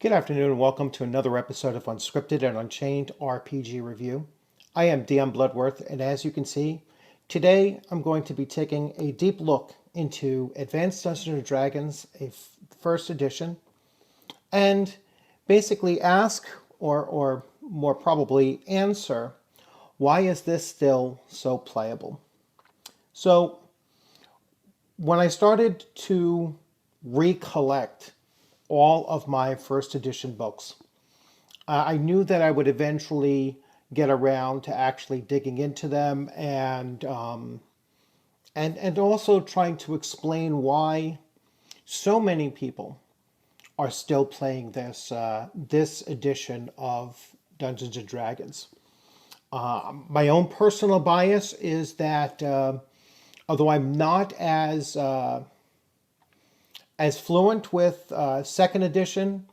Good afternoon and welcome to another episode of Unscripted and Unchained RPG Review. I am DM Bloodworth, and as you can see, today I'm going to be taking a deep look into Advanced Dungeons & Dragons, first edition, and basically ask, or more probably answer, why is this still so playable? So, when I started to recollect all of my first edition books, I knew that I would eventually get around to actually digging into them and also trying to explain why so many people are still playing this edition of Dungeons and Dragons. My own personal bias is that although I'm not as fluent with second edition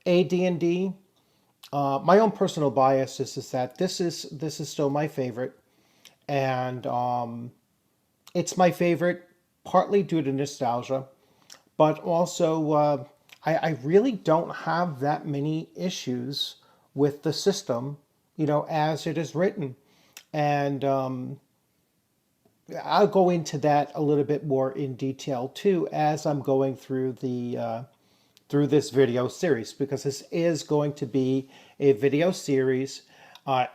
AD&D, my own personal bias is that this is still my favorite, and it's my favorite partly due to nostalgia, but also I really don't have that many issues with the system, as it is written, and I'll go into that a little bit more in detail too as I'm going through through this video series, because this is going to be a video series.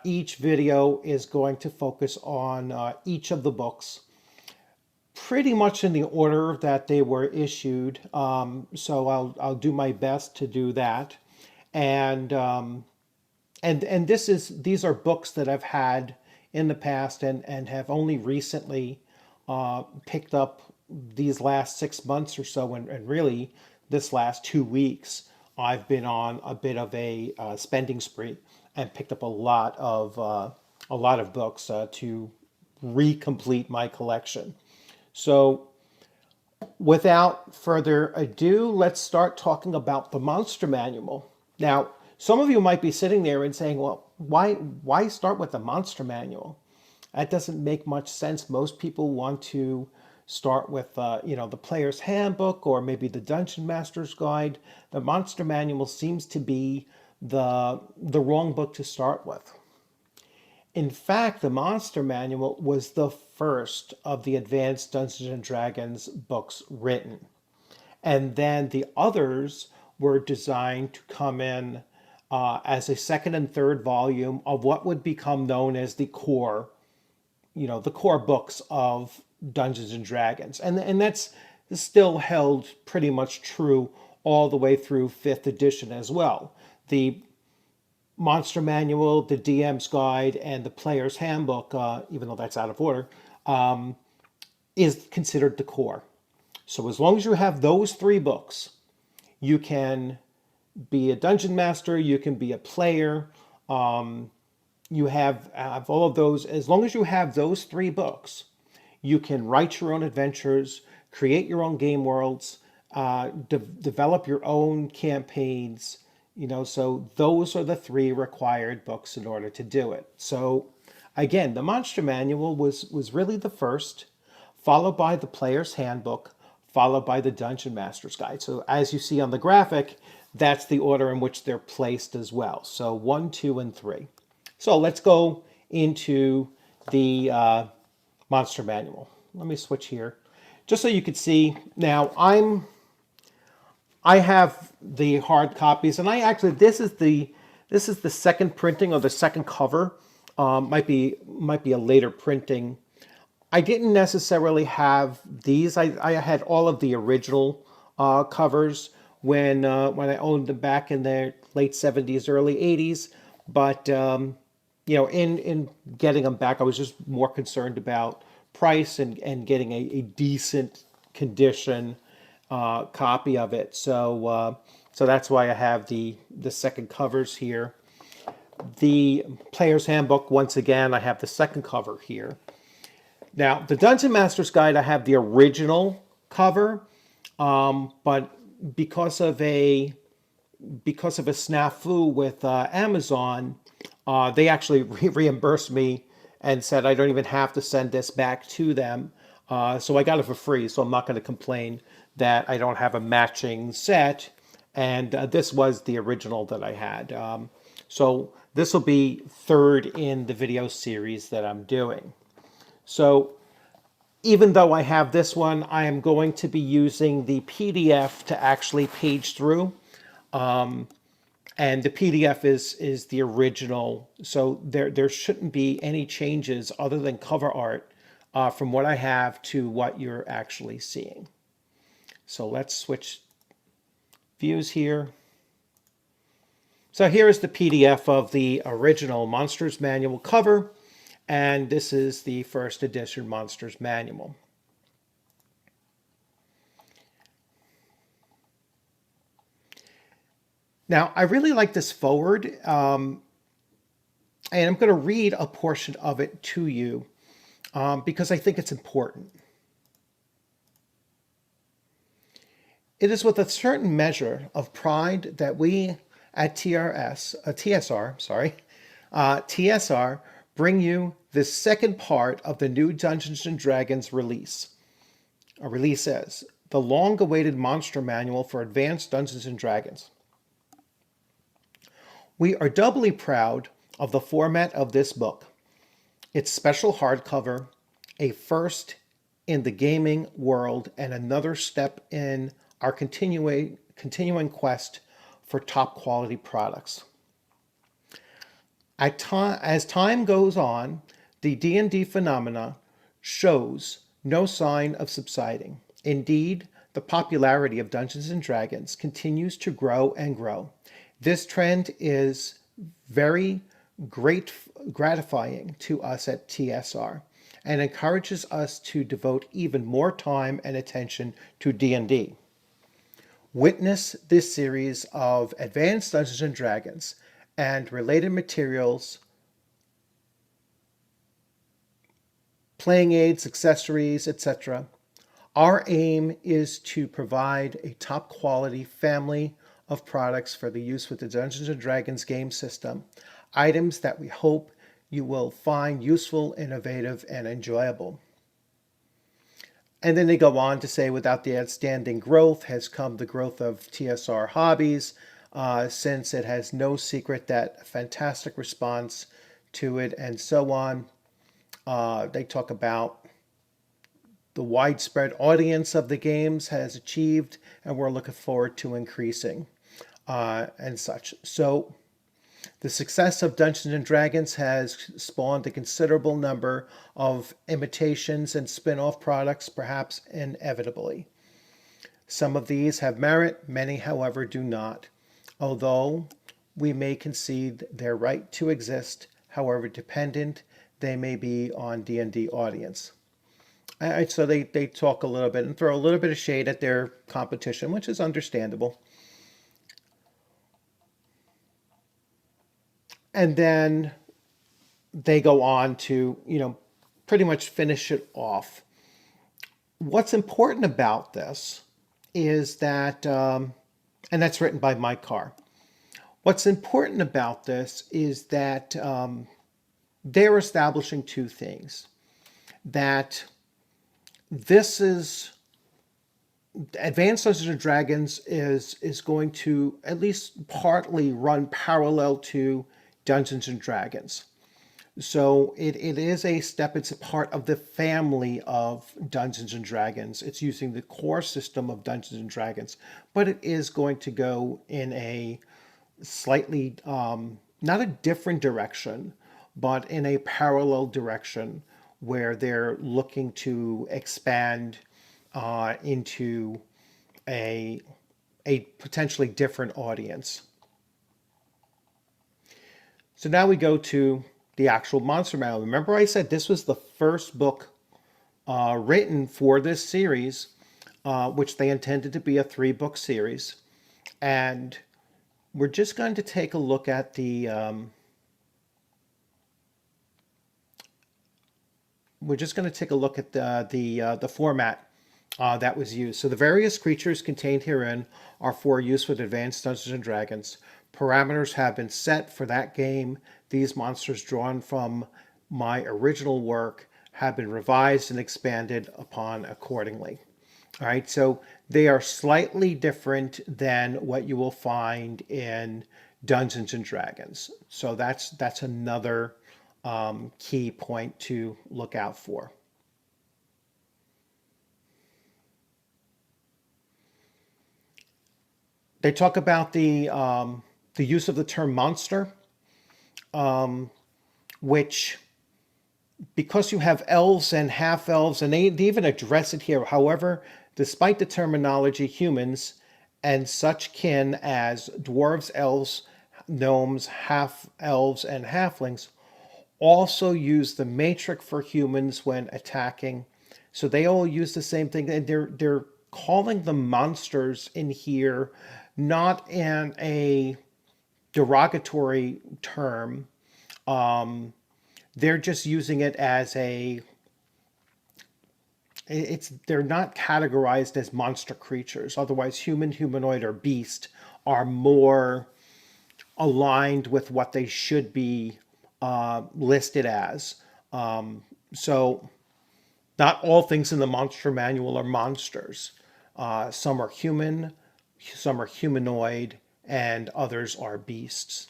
Each video is going to focus on each of the books, pretty much in the order that they were issued. So I'll do my best to do that, and these are books that I've had in the past and have only recently picked up these last 6 months or so, and really this last 2 weeks, I've been on a bit of a spending spree and picked up a lot of books to recomplete my collection. So, without further ado, let's start talking about the Monster Manual. Now, some of you might be sitting there and saying, "Well, why start with the Monster Manual? That doesn't make much sense. Most people want to start with the player's handbook or maybe the dungeon master's guide. The Monster Manual seems to be the wrong book to start with." In fact, the Monster Manual was the first of the Advanced Dungeons and Dragons books written, and then the others were designed to come in as a second and third volume of what would become known as the core books of Dungeons and Dragons, and that's still held pretty much true all the way through fifth edition as well. The Monster Manual, the DM's Guide, and the Player's Handbook, even though that's out of order, is considered the core. So as long as you have those three books, you can be a dungeon master, you can be a player. You have all of those. As long as you have those three books, you can write your own adventures, create your own game worlds, develop your own campaigns. So those are the three required books in order to do it. So again, the Monster Manual was really the first, followed by the Player's Handbook, followed by the Dungeon Master's Guide. So as you see on the graphic, that's the order in which they're placed as well. So 1, 2, and 3. So let's go into the Monster Manual. Let me switch here, just so you can see. Now I have the hard copies, and this is the second printing or the second cover. Might be a later printing. I didn't necessarily have these. I had all of the original covers when I owned them back in the late 70s, early 80s. But in getting them back, I was just more concerned about price and getting a decent condition copy of it. So that's why I have the second covers here. The Player's Handbook, once again, I have the second cover here. Now, the Dungeon Master's Guide, I have the original cover, but because of a snafu with Amazon, they actually reimbursed me and said I don't even have to send this back to them. So I got it for free, so I'm not going to complain that I don't have a matching set. And this was the original that I had. So this will be third in the video series that I'm doing. So even though I have this one, I am going to be using the PDF to actually page through. And the PDF is the original, so there shouldn't be any changes other than cover art from what I have to what you're actually seeing. So let's switch views here. So here is the PDF of the original Monsters Manual cover, and this is the first edition Monsters Manual. Now, I really like this forward, and I'm going to read a portion of it to you because I think it's important. It is with a certain measure of pride that we at TSR bring you this second part of the new Dungeons and Dragons release. A release is the long-awaited Monster Manual for Advanced Dungeons and Dragons. We are doubly proud of the format of this book. Its special hardcover, a first in the gaming world and another step in our continuing quest for top quality products. As time goes on, the D&D phenomena shows no sign of subsiding. Indeed, the popularity of Dungeons and Dragons continues to grow and grow. This trend is very gratifying to us at TSR and encourages us to devote even more time and attention to D&D. Witness this series of Advanced Dungeons and Dragons and related materials, playing aids, accessories, etc. Our aim is to provide a top quality family of products for the use with the Dungeons & Dragons game system, items that we hope you will find useful, innovative, and enjoyable. And then they go on to say, without the outstanding growth has come the growth of TSR Hobbies, since it has no secret that a fantastic response to it and so on. They talk about the widespread audience of the games has achieved, and we're looking forward to increasing and such. So the success of Dungeons and Dragons has spawned a considerable number of imitations and spin-off products, perhaps inevitably. Some of these have merit, many, however, do not, although we may concede their right to exist, however dependent they may be on D&D audience. So they talk a little bit and throw a little bit of shade at their competition, which is understandable. And then they go on to, pretty much finish it off. What's important about this is that, and that's written by Mike Carr. What's important about this is that they're establishing two things. That this is Advanced Dungeons and Dragons is going to at least partly run parallel to Dungeons and Dragons. So it is a step, it's a part of the family of Dungeons and Dragons. It's using the core system of Dungeons and Dragons, but it is going to go in a slightly, not a different direction, but in a parallel direction where they're looking to expand into a potentially different audience. So now we go to the actual Monster Manual. Remember I said this was the first book written for this series, which they intended to be a 3-book series. And we're just going to take a look at the the format that was used. So the various creatures contained herein are for use with Advanced Dungeons and Dragons. Parameters have been set for that game. These monsters drawn from my original work have been revised and expanded upon accordingly. All right, so they are slightly different than what you will find in Dungeons and Dragons. So that's another key point to look out for. They talk about the use of the term monster, which because you have elves and half elves, and they even address it here. However, despite the terminology, humans and such kin as dwarves, elves, gnomes, half elves, and halflings also use the matrix for humans when attacking. So they all use the same thing, and they're calling them monsters in here, not in a derogatory term. They're just using it as a it's they're not categorized as monster creatures. Otherwise, human, humanoid, or beast are more aligned with what they should be listed as. So, not all things in the monster manual are monsters. Some are human, some are humanoid, and others are beasts.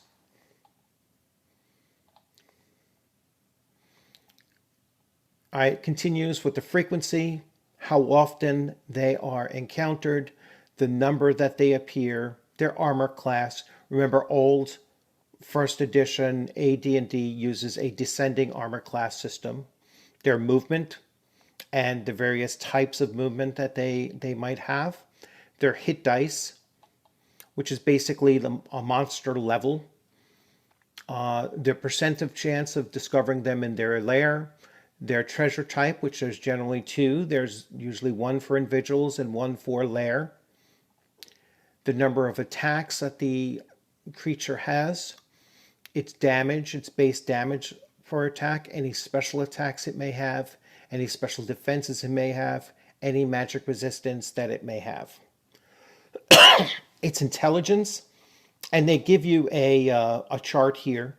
It continues with the frequency, how often they are encountered, the number that they appear, their armor class. Remember, old first edition AD&D uses a descending armor class system. Their movement and the various types of movement that they might have. Their hit dice, which is basically a monster level. Their percent of chance of discovering them in their lair, their treasure type, which there's generally two. There's usually one for individuals and one for lair. The number of attacks that the creature has, its damage, its base damage for attack, any special attacks it may have, any special defenses it may have, any magic resistance that it may have. Its intelligence, and they give you a chart here.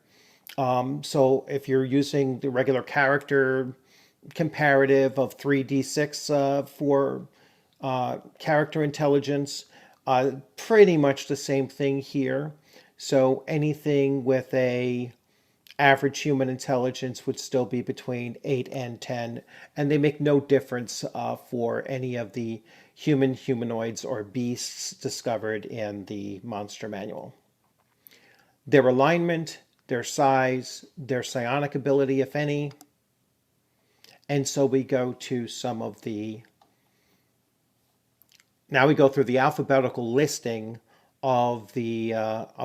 So if you're using the regular character comparative of 3d6 for character intelligence, pretty much the same thing here. So anything with a average human intelligence would still be between 8 and 10, and they make no difference for any of the human, humanoids, or beasts discovered in the monster manual. Their alignment, their size, their psionic ability, if any. And so we go to some of the... Now we go through the alphabetical listing of the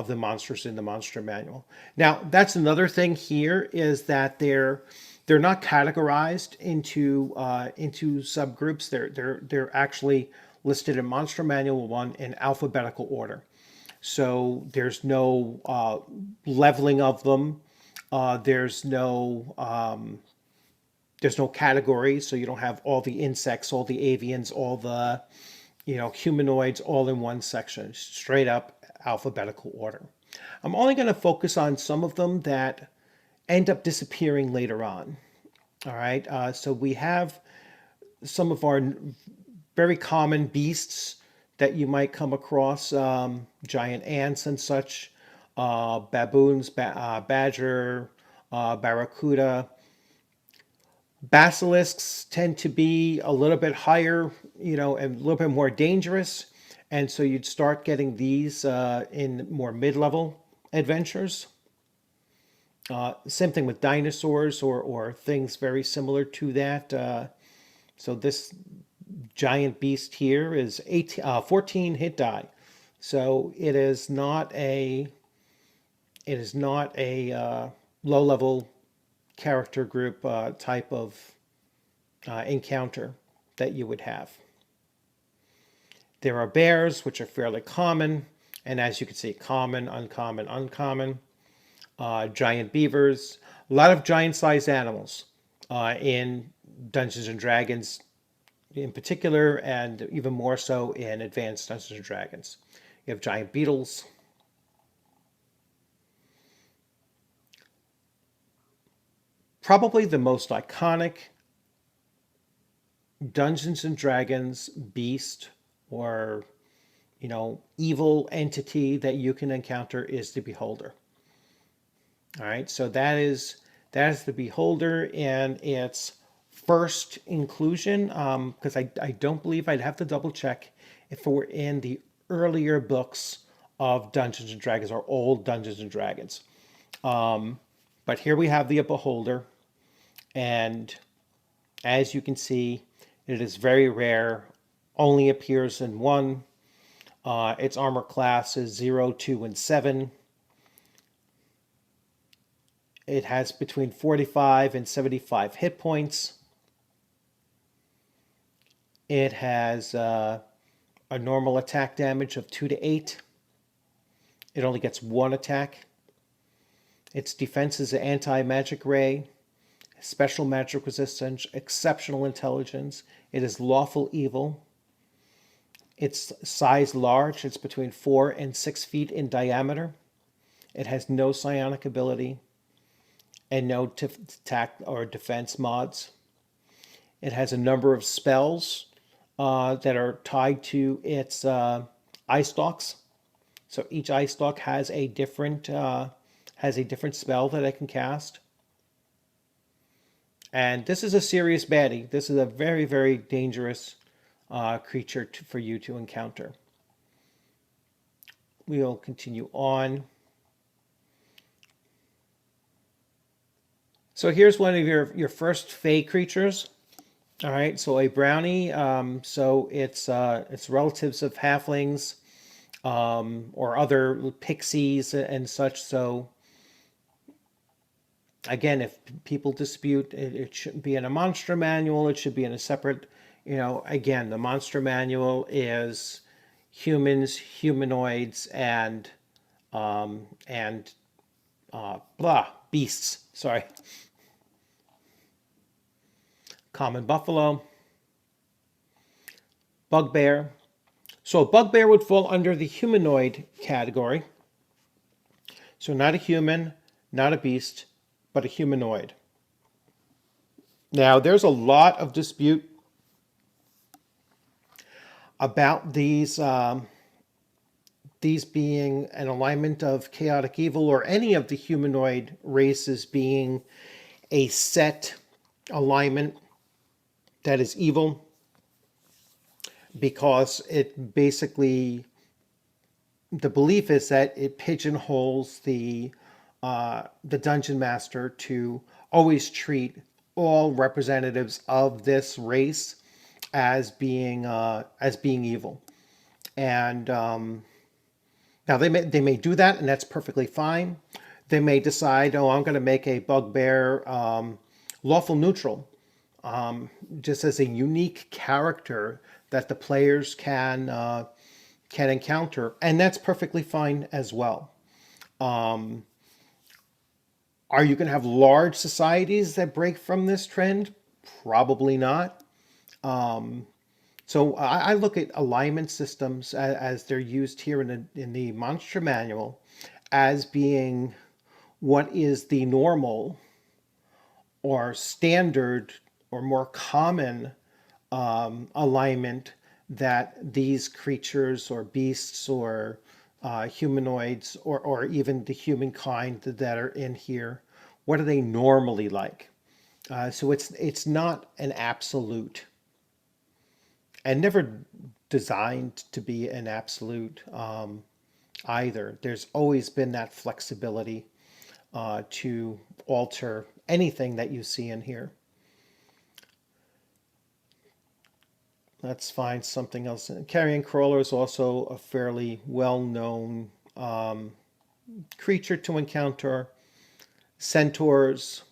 monsters in the monster manual. Now that's another thing here, is that they're not categorized into subgroups. They're actually listed in Monster Manual 1 in alphabetical order. So there's no leveling of them. There's no category, so you don't have all the insects, all the avians, all the humanoids all in one section. Straight up alphabetical order. I'm only going to focus on some of them that end up disappearing later on. All right, so we have some of our very common beasts that you might come across, giant ants and such, baboons, badger, barracuda. Basilisks tend to be a little bit higher, and a little bit more dangerous. And so you'd start getting these in more mid-level adventures. Same thing with dinosaurs or things very similar to that. So this giant beast here is 14 hit die. So it is not a low-level character group type of encounter that you would have. There are bears, which are fairly common, and as you can see, common, uncommon, uncommon. Giant beavers, a lot of giant-sized animals in Dungeons and Dragons in particular, and even more so in Advanced Dungeons and Dragons. You have giant beetles. Probably the most iconic Dungeons and Dragons beast or evil entity that you can encounter is the Beholder. All right, so that is the Beholder in its first inclusion, because I don't believe, I'd have to double check if it were in the earlier books of Dungeons and Dragons or old Dungeons and Dragons. But here we have the Beholder, and as you can see, it is very rare, only appears in one. Its armor class is 0, 2, and 7. It has between 45 and 75 hit points. It has a normal attack damage of 2 to 8. It only gets one attack. Its defense is an anti-magic ray, special magic resistance, exceptional intelligence. It is lawful evil. Its size large. It's between 4 and 6 feet in diameter. It has no psionic ability and no attack or defense mods. It has a number of spells that are tied to its eye stalks. So each eye stalk has a different spell that it can cast. And this is a serious baddie. This is a very, very dangerous creature for you to encounter. We'll continue on. So here's one of your first Fey creatures. All right, so a brownie. So it's relatives of halflings or other pixies and such. So again, if people dispute, it shouldn't be in a monster manual. It should be in a separate. Again, the monster manual is humans, humanoids, and beasts. Sorry. Common buffalo, bugbear. So bugbear would fall under the humanoid category. So not a human, not a beast, but a humanoid. Now, there's a lot of dispute about these being an alignment of chaotic evil or any of the humanoid races being a set alignment that is evil, because it basically, the belief is that it pigeonholes the dungeon master to always treat all representatives of this race as being evil. And now they may do that, and that's perfectly fine. They may decide, oh, I'm going to make a bugbear lawful neutral, just as a unique character that the players can encounter, and that's perfectly fine as well. Are you going to have large societies that break from this trend? Probably not. So I look at alignment systems as they're used here in the Monster Manual as being what is the normal or standard or more common alignment that these creatures or beasts or humanoids or even the humankind that are in here, what are they normally like? So it's not an absolute, and never designed to be an absolute either. There's always been that flexibility to alter anything that you see in here. Let's find something else. Carrion crawler is also a fairly well-known creature to encounter. Centaurs.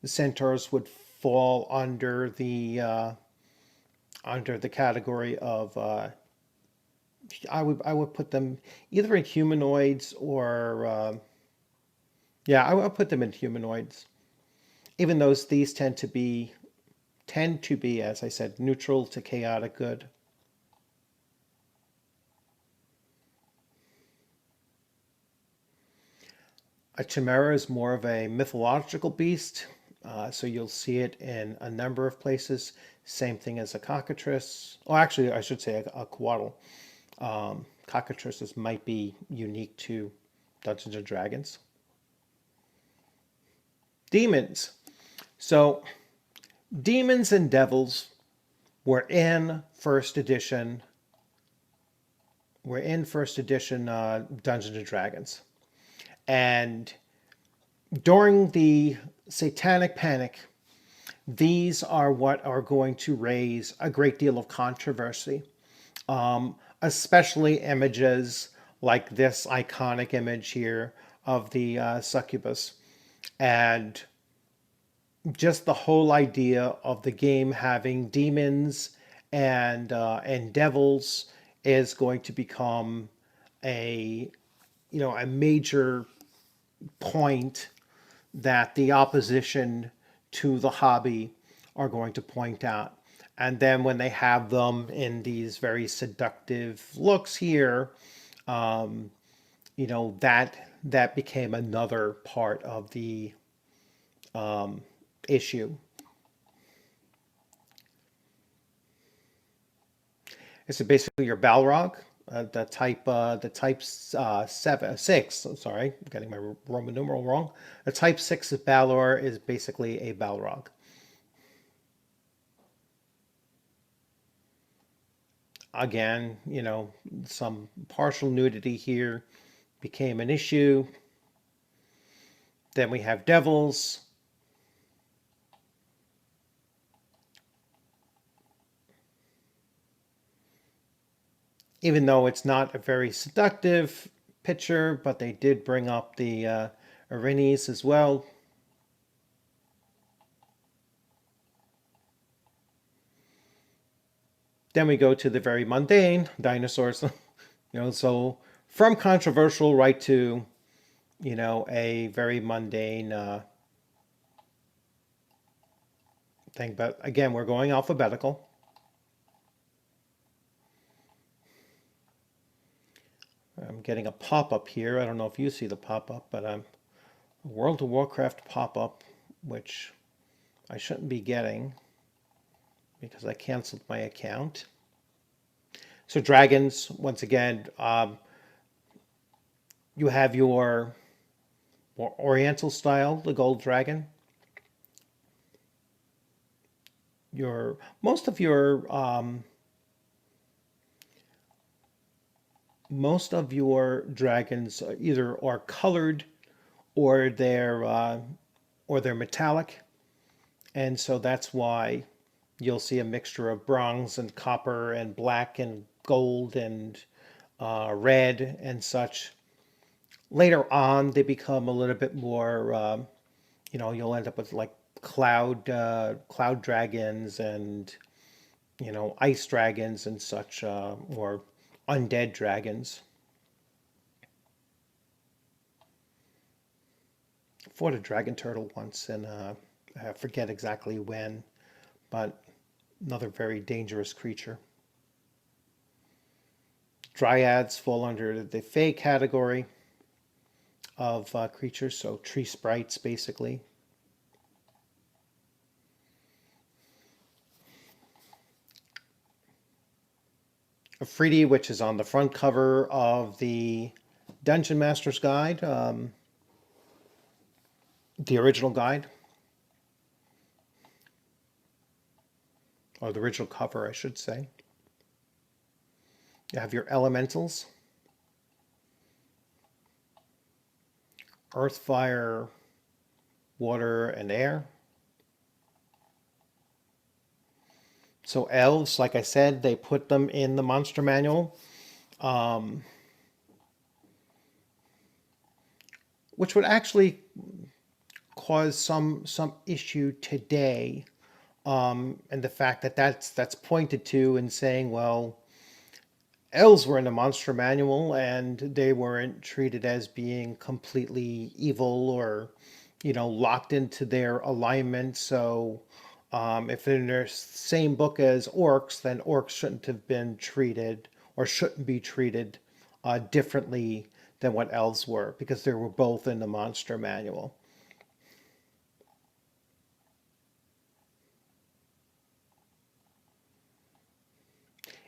The centaurs would fall under the category of I would put them either in humanoids or I would put them in humanoids. Even though these tend to be, as I said, neutral to chaotic good. A chimera is more of a mythological beast. So you'll see it in a number of places. Same thing as a cockatrice. Oh, actually, I should say a coatl. Cockatrices might be unique to Dungeons and Dragons. Demons. So demons and devils were in first edition. We're in first edition Dungeons and Dragons, and during the Satanic Panic, these are what are going to raise a great deal of controversy, especially images like this iconic image here of the succubus, and just the whole idea of the game having demons and devils is going to become a a major point that the opposition to the hobby are going to point out. And then when they have them in these very seductive looks here, that became another part of the issue. It's basically your Balrog, the type 6. Sorry, I'm getting my Roman numeral wrong. The type 6 of Balor is basically a Balrog. Again, some partial nudity here became an issue. Then we have devils. Even though it's not a very seductive picture, but they did bring up the Erinyes as well. Then we go to the very mundane dinosaurs. So from controversial right to, a very mundane thing. But again, we're going alphabetical. I'm getting a pop-up here. I don't know if you see the pop-up, but I'm a World of Warcraft pop-up, which I shouldn't be getting because I canceled my account. So dragons, once again, you have your more Oriental style, the gold dragon. Most of your dragons either are colored or they're metallic, and so that's why you'll see a mixture of bronze and copper and black and gold and red and such. Later on, they become a little bit more. You'll end up with like cloud dragons and ice dragons and such, or undead dragons. I fought a dragon turtle once, and I forget exactly when, but another very dangerous creature. Dryads fall under the Fae category of creatures, so tree sprites basically. Afridi, which is on the front cover of the Dungeon Master's Guide, the original guide, or the original cover, I should say. You have your elementals: earth, fire, water, and air. So elves, like I said, they put them in the monster manual, which would actually cause some issue today, and the fact that that's pointed to and saying, well, elves were in the monster manual and they weren't treated as being completely evil or locked into their alignment. So if they're in the same book as orcs, then orcs shouldn't have been treated or shouldn't be treated differently than what elves were, because they were both in the monster manual.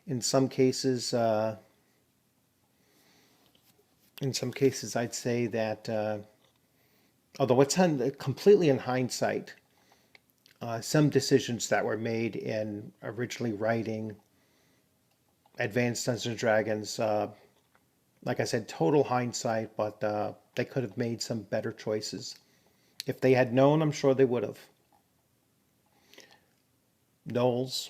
In some cases, I'd say that although it's completely in hindsight, some decisions that were made in originally writing Advanced Dungeons and Dragons, like I said, total hindsight, but they could have made some better choices. If they had known, I'm sure they would have. Gnolls.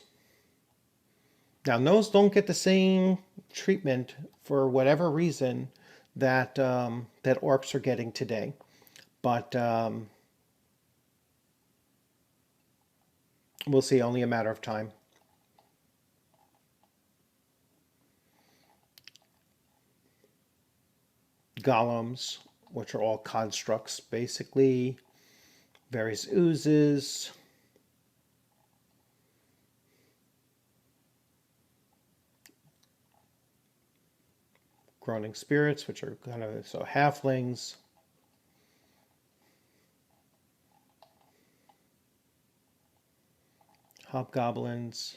Now, gnolls don't get the same treatment for whatever reason that that orcs are getting today, but we'll see. Only a matter of time. Golems, which are all constructs, basically. Various oozes. Groaning spirits, which are kind of so halflings. Hobgoblins.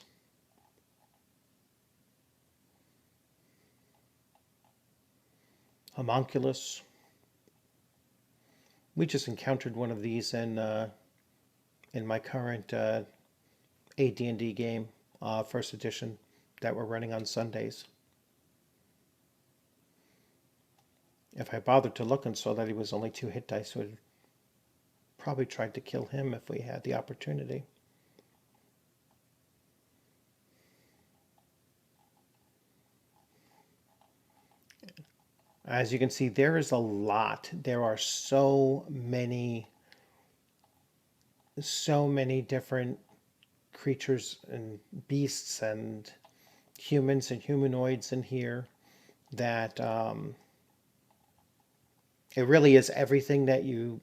Homunculus. We just encountered one of these in my current AD&D game, first edition, that we're running on Sundays. If I bothered to look and saw that he was only 2 hit dice, would probably tried to kill him if we had the opportunity. As you can see, there is a lot. There are so many different creatures and beasts and humans and humanoids in here that it really is everything that you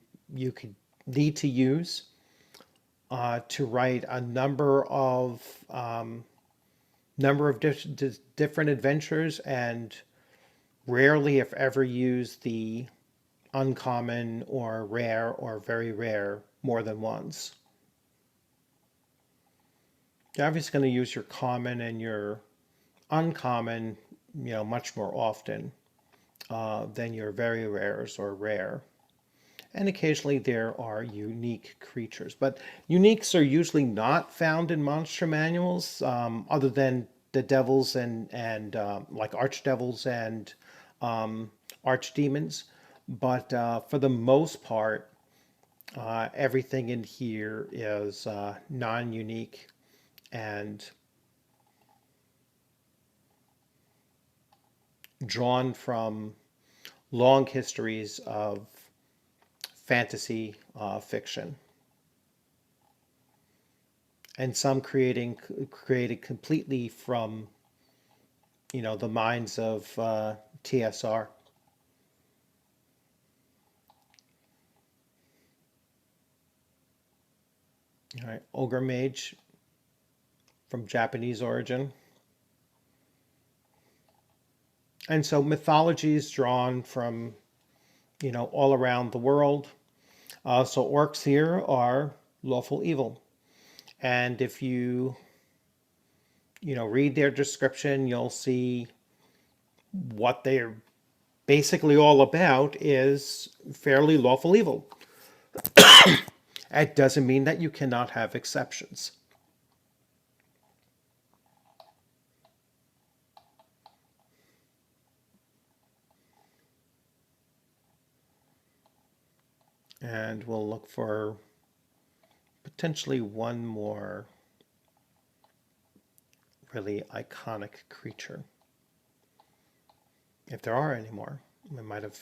could need to use to write a number of different adventures, and rarely, if ever, use the uncommon or rare or very rare more than once. You're obviously going to use your common and your uncommon, much more often than your very rares or rare. And occasionally there are unique creatures, but uniques are usually not found in monster manuals, other than the devils and like archdevils and archdemons. But for the most part, everything in here is non-unique and drawn from long histories of fantasy fiction, and some created completely from the minds of TSR. All right, Ogre Mage from Japanese origin. And so mythology is drawn from, all around the world. So orcs here are lawful evil. And if you, read their description, you'll see what they're basically all about is fairly lawful evil. It doesn't mean that you cannot have exceptions. And we'll look for potentially one more really iconic creature. If there are any more, we might have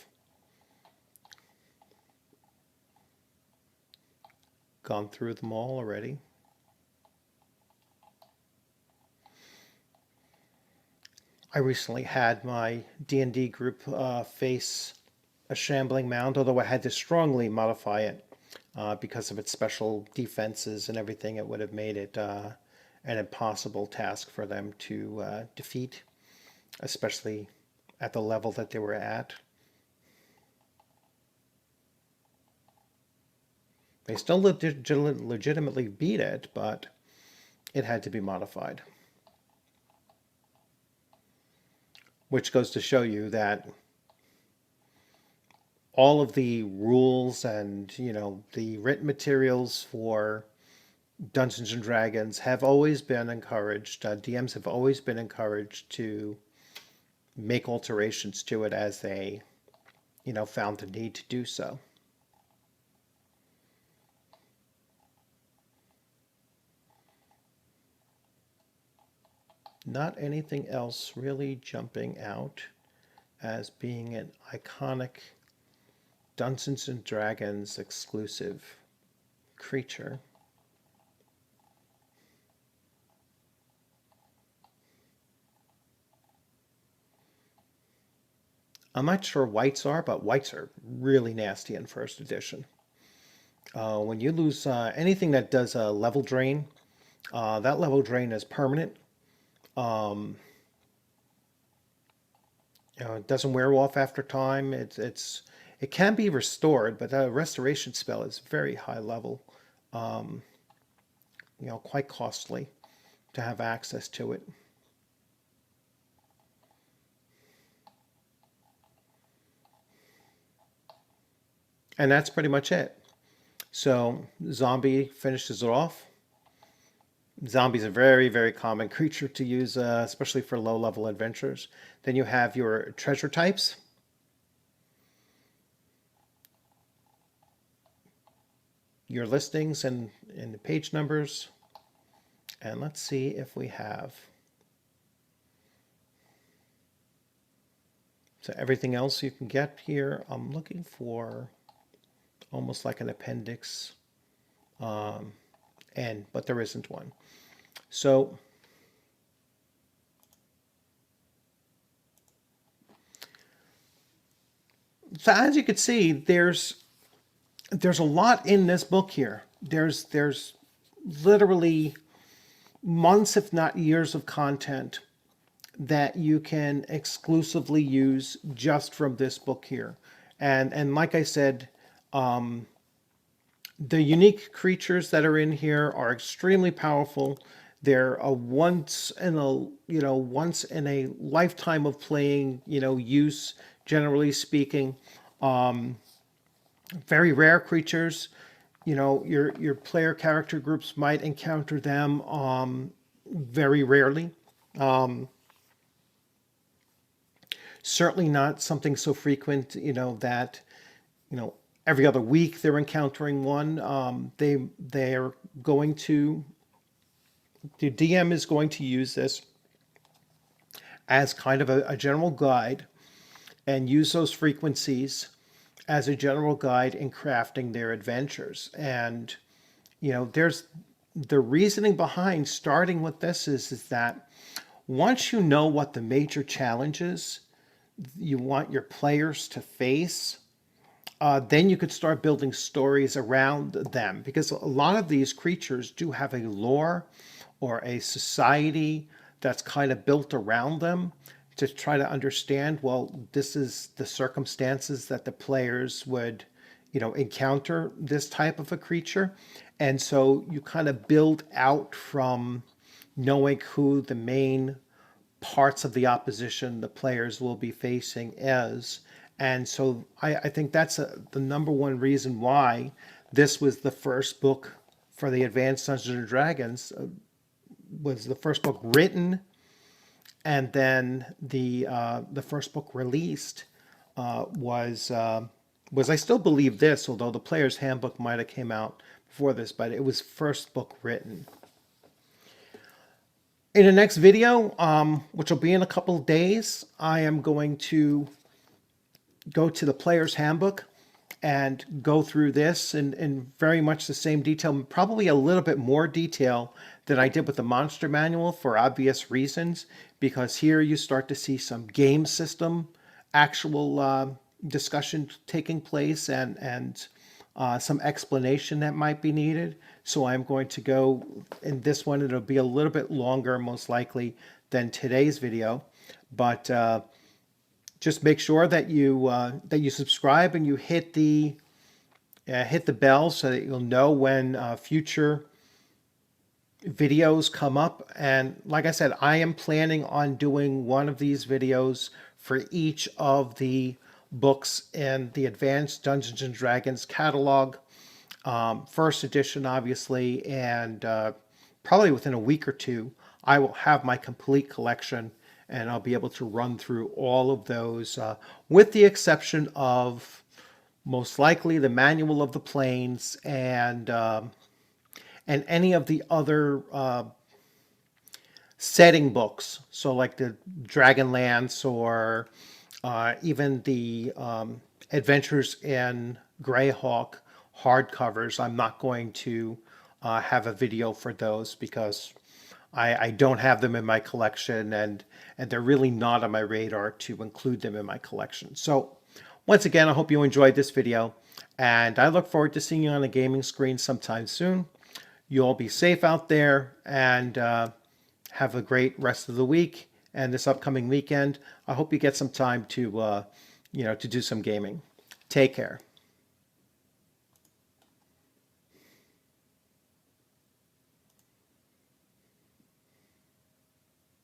gone through them all already. I recently had my D&D group face a shambling mound, although I had to strongly modify it because of its special defenses and everything. It would have made it an impossible task for them to defeat, especially at the level that they were at. They still legitimately beat it, but it had to be modified. which goes to show you that all of the rules and the written materials for Dungeons and Dragons have always been encouraged. DMs have always been encouraged to make alterations to it as they, found the need to do so. Not anything else really jumping out as being an iconic Dungeons and Dragons exclusive creature. I'm not sure whites are, but whites are really nasty in first edition. When you lose anything that does a level drain, that level drain is permanent. Um, it doesn't wear off after time. It can be restored, but the restoration spell is very high level. Um, quite costly to have access to it. And that's pretty much it. So zombie finishes it off. Zombie's a very, very common creature to use, especially for low-level adventures. Then you have your treasure types. Your listings and the page numbers. And let's see if we have. So everything else you can get here, I'm looking for almost like an appendix, but there isn't one. So as you can see, there's a lot in this book here. There's literally months, if not years, of content that you can exclusively use just from this book here. And like I said, the unique creatures that are in here are extremely powerful. They're a once in a lifetime of playing, use, generally speaking. Very rare creatures. Your player character groups might encounter them very rarely. Certainly not something so frequent, that every other week they're encountering one. They're going to the DM is going to use this as kind of a general guide and use those frequencies as a general guide in crafting their adventures. And there's the reasoning behind starting with this is that once you know what the major challenges you want your players to face, then you could start building stories around them, because a lot of these creatures do have a lore or a society that's kind of built around them to try to understand, well, this is the circumstances that the players would, encounter this type of a creature. And so you kind of build out from knowing who the main parts of the opposition the players will be facing is. And so I think that's the number one reason why this was the first book for the Advanced Dungeons and Dragons, was the first book written, and then the first book released was I still believe this, although the Player's Handbook might have came out before this, but it was first book written. In the next video, which will be in a couple of days, I am going to go to the Player's Handbook and go through this in very much the same detail, probably a little bit more detail than I did with the Monster Manual, for obvious reasons, because here you start to see some game system actual discussion taking place, and some explanation that might be needed. So I'm going to go in this one. It'll be a little bit longer, most likely, than today's video, but just make sure that you subscribe and you hit the bell so that you'll know when future videos come up. And like I said, I am planning on doing one of these videos for each of the books in the Advanced Dungeons and Dragons catalog. First edition, obviously, and probably within a week or two, I will have my complete collection and I'll be able to run through all of those, with the exception of most likely the Manual of the Planes and any of the other setting books. So, like the Dragonlance or even the Adventures in Greyhawk hardcovers. I'm not going to have a video for those because I don't have them in my collection, and they're really not on my radar to include them in my collection. So once again, I hope you enjoyed this video, and I look forward to seeing you on a gaming screen sometime soon. You all be safe out there, and have a great rest of the week and this upcoming weekend. I hope you get some time to to do some gaming. Take care.